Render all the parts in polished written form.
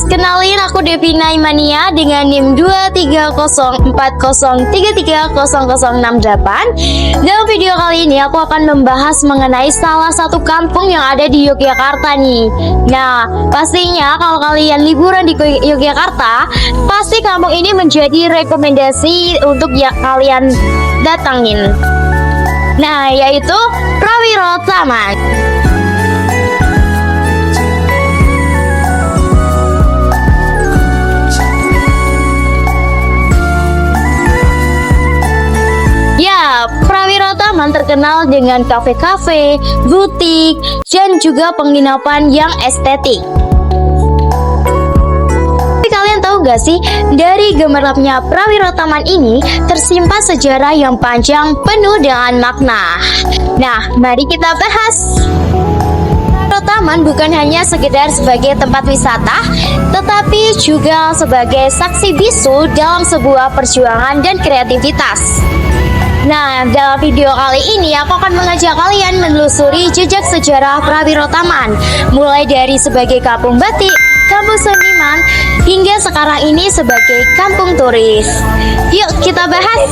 kenalin aku Devina Imania dengan NIM 23040330068. Dalam video kali ini aku akan membahas mengenai salah satu kampung yang ada di Yogyakarta nih. Nah, pastinya kalau kalian liburan di Yogyakarta, pasti kampung ini menjadi rekomendasi untuk kalian datangin. Nah, yaitu Prawiro Taman. Ya, Prawiro Taman terkenal dengan kafe-kafe, butik, dan juga penginapan yang estetik. Tapi kalian tahu gak sih, dari gemerlapnya Prawiro Taman ini tersimpan sejarah yang panjang penuh dengan makna. Nah, mari kita bahas. Prawiro Taman bukan hanya sekedar sebagai tempat wisata, tetapi juga sebagai saksi bisu dalam sebuah perjuangan dan kreativitas. Nah, dalam video kali ini aku akan mengajak kalian menelusuri jejak sejarah Prawiro Taman, mulai dari sebagai kampung batik, kampung seniman, hingga sekarang ini sebagai kampung turis. Yuk kita bahas.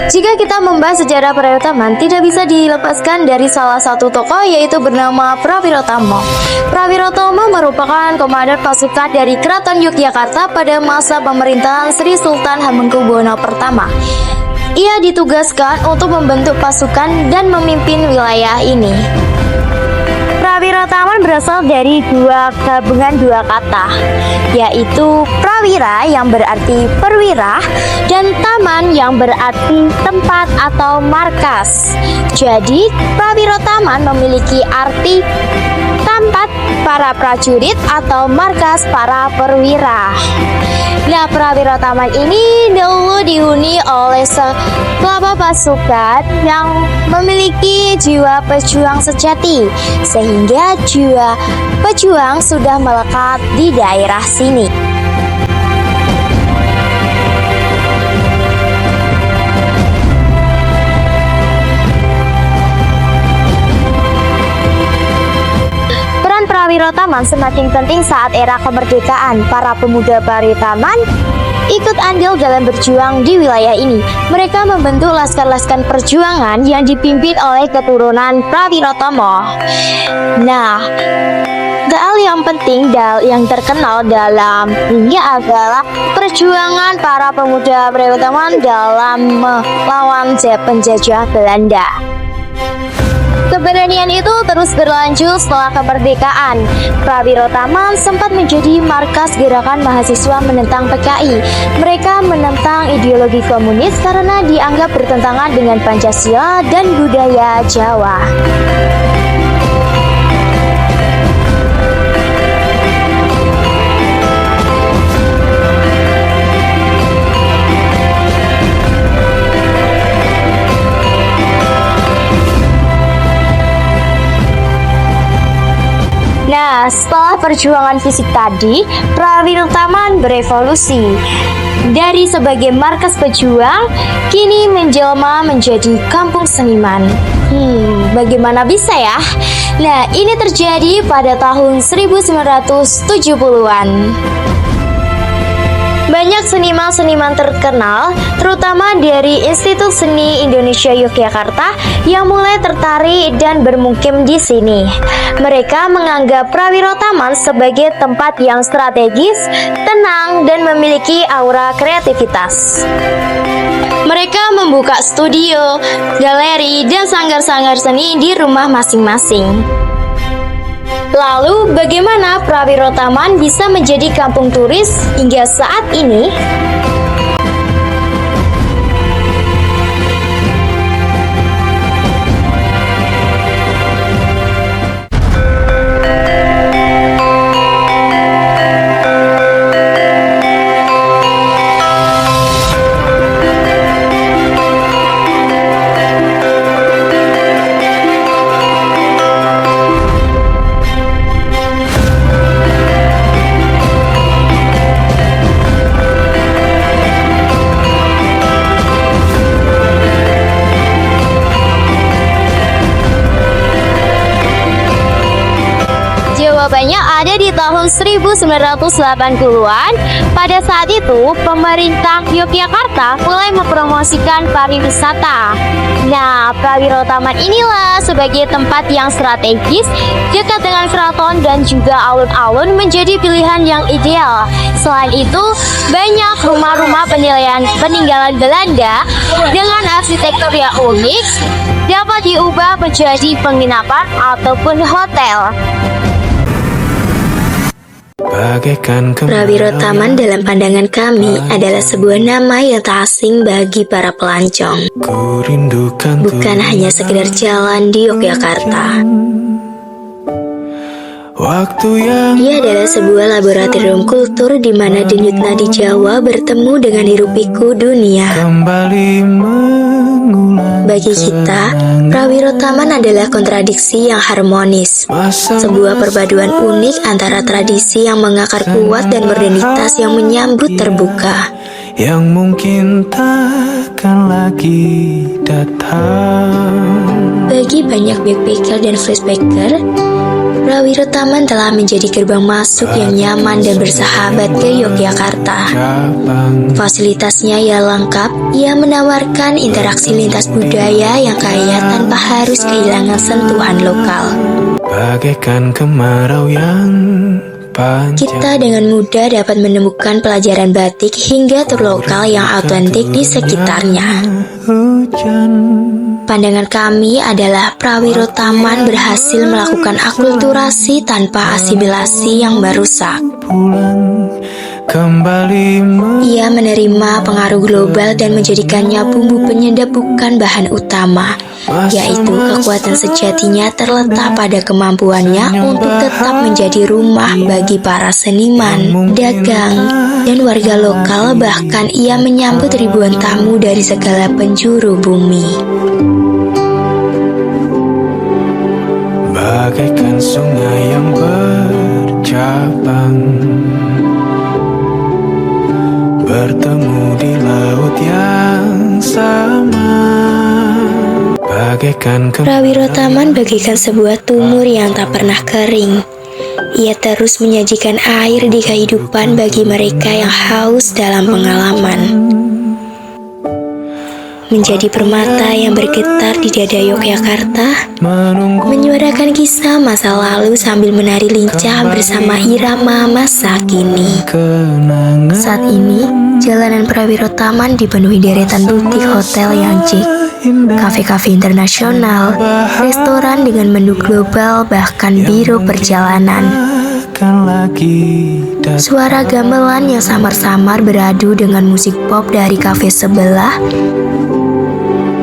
Jika kita membahas sejarah Prawiro Taman, tidak bisa dilepaskan dari salah satu tokoh, yaitu bernama Prawiro Tama. Prawiro Tama merupakan komandan pasukan dari Keraton Yogyakarta pada masa pemerintahan Sri Sultan Hamengkubuwono I. Ia ditugaskan untuk membentuk pasukan dan memimpin wilayah ini. Prawiro Taman berasal dari gabungan dua kata, yaitu prawira yang berarti perwira dan taman yang berarti tempat atau markas. Jadi, Prawiro Taman memiliki arti tempat para prajurit atau markas para perwira. Nah, Prawiro Taman ini dulu dihuni oleh sekelompok pasukan yang memiliki jiwa pejuang sejati, sehingga jiwa pejuang sudah melekat di daerah sini. Prawiro Taman semakin penting saat era kemerdekaan. Para pemuda Prawiro Taman ikut andil dalam berjuang di wilayah ini. Mereka membentuk laskar-laskar perjuangan yang dipimpin oleh keturunan Prawiro Tama. Nah, hal yang penting yang terkenal dalam ini adalah perjuangan para pemuda Prawiro Taman dalam melawan penjajah Belanda. Keberanian itu terus berlanjut setelah kemerdekaan. Prawiro Taman sempat menjadi markas gerakan mahasiswa menentang PKI. Mereka menentang ideologi komunis karena dianggap bertentangan dengan Pancasila dan budaya Jawa. Nah, setelah perjuangan fisik tadi, Prawiro Taman berevolusi. Dari sebagai markas pejuang, kini menjelma menjadi kampung seniman. Bagaimana bisa ya? Nah, ini terjadi pada tahun 1970-an. Banyak seniman-seniman terkenal, terutama dari Institut Seni Indonesia Yogyakarta, yang mulai tertarik dan bermukim di sini. Mereka menganggap Prawiro Taman sebagai tempat yang strategis, tenang, dan memiliki aura kreativitas. Mereka membuka studio, galeri, dan sanggar-sanggar seni di rumah masing-masing. Lalu, bagaimana Prawiro Taman bisa menjadi kampung turis hingga saat ini? jawabannya ada di tahun 1980-an. Pada saat itu, pemerintah Yogyakarta mulai mempromosikan pariwisata. Nah, Prawiro Taman inilah sebagai tempat yang strategis, dekat dengan keraton dan juga alun-alun menjadi pilihan yang ideal. Selain itu, banyak rumah-rumah peninggalan Belanda dengan arsitektur yang unik dapat diubah menjadi penginapan ataupun hotel. Prawiro Taman dalam pandangan kami adalah sebuah nama yang tak asing bagi para pelancong. Bukan hanya sekedar jalan di Yogyakarta. Ia adalah sebuah laboratorium kultur di mana denyut nadi Jawa bertemu dengan hiruk-pikuk dunia. Bagi kita, Prawiro Taman adalah kontradiksi yang harmonis, sebuah perpaduan unik antara tradisi yang mengakar kuat dan modernitas yang menyambut terbuka. Yang mungkin takkan lagi datang. Bagi banyak backpacker dan flashbacker, Prawiro Taman telah menjadi gerbang masuk yang nyaman dan bersahabat ke Yogyakarta. Fasilitasnya yang lengkap, ia menawarkan interaksi lintas budaya yang kaya tanpa harus kehilangan sentuhan lokal. Bagaikan kemarau yang panjang, kita dengan mudah dapat menemukan pelajaran batik hingga tur lokal yang autentik di sekitarnya. Pandangan kami adalah Prawiro Taman berhasil melakukan akulturasi tanpa asimilasi yang merusak. Ia menerima pengaruh global dan menjadikannya bumbu penyedap bukan bahan utama, yaitu kekuatan sejatinya terletak pada kemampuannya untuk tetap menjadi rumah bagi para seniman, dagang, dan warga lokal. Bahkan ia menyambut ribuan tamu dari segala penjuru bumi. Bagaikan sungai yang bercabang, bertemu di laut yang sama. Prawiro Taman bagaikan sebuah tumur yang tak pernah kering. Ia terus menyajikan air di kehidupan bagi mereka yang haus dalam pengalaman. Menjadi permata yang bergetar di dada Yogyakarta, menyuarakan kisah masa lalu sambil menari lincah bersama irama masa kini. Saat ini, jalanan Prawiro Taman dipenuhi deretan butik hotel yang chic, kafe-kafe internasional, restoran dengan menu global, bahkan biro perjalanan. Suara gamelan yang samar-samar beradu dengan musik pop dari kafe sebelah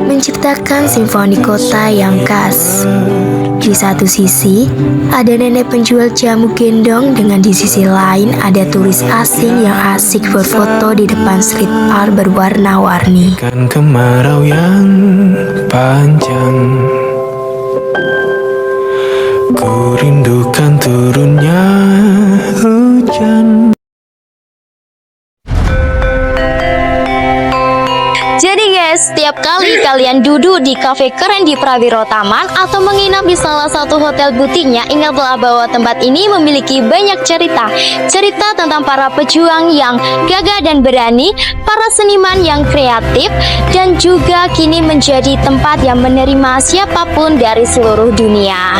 menciptakan simfoni kota yang khas. Di satu sisi, ada nenek penjual jamu gendong, dengan di sisi lain ada turis asing yang asik berfoto di depan street art berwarna-warni. Kemarau yang panjang, ku rindukan turunnya hujan. Jadi guys, setiap kali kalian duduk di kafe keren di Prawiro Taman atau menginap di salah satu hotel butiknya, ingatlah bahwa tempat ini memiliki banyak cerita. Cerita tentang para pejuang yang gagah dan berani, para seniman yang kreatif, dan juga kini menjadi tempat yang menerima siapapun dari seluruh dunia.